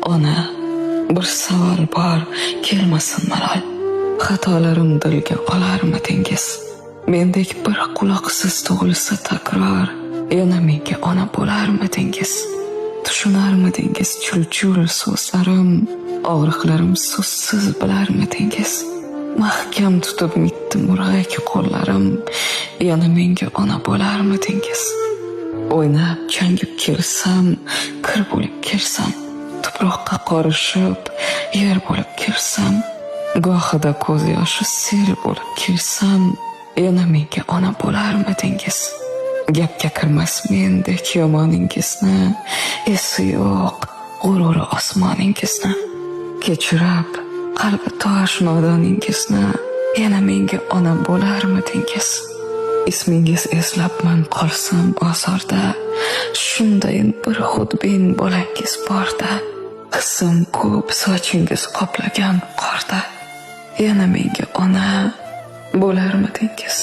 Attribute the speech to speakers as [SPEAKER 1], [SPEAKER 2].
[SPEAKER 1] Ona, bir savol bor, kelmasin malol. Xatolarim dilga olarmidingiz? Mendek bir quloqsiz tug'ilsa takror, yana menga ona bo'larmidingiz? Tushunarmidingiz chul-chul so'zlarim, og'riqlarim so'zsiz bilarmidingiz? Mahkam tutib mitdi murg'ak qo'llarim, yana menga ona bo'larmidingiz? O'ynab changib kelsam, kir bo'lib kelsam, tuproqqa qorishib, yer bo'lib kelsam, gohida ko'z yoshi sel bo'lib kelsam, yana menga ona bo'larmidingiz? Gapga kirmas mendek yomoningizni, esi yo'q g'ururi osmoningizni, kechirib qalbi tosh nodoningizni, yana menga ona bo'larmidingiz? Ismingiz eslabman qolsam bozorda, shunday bir xudbin bolangiz borda, qizim ko'p sochingiz qoplagan qorda, yana menga ona bo'larmidingiz?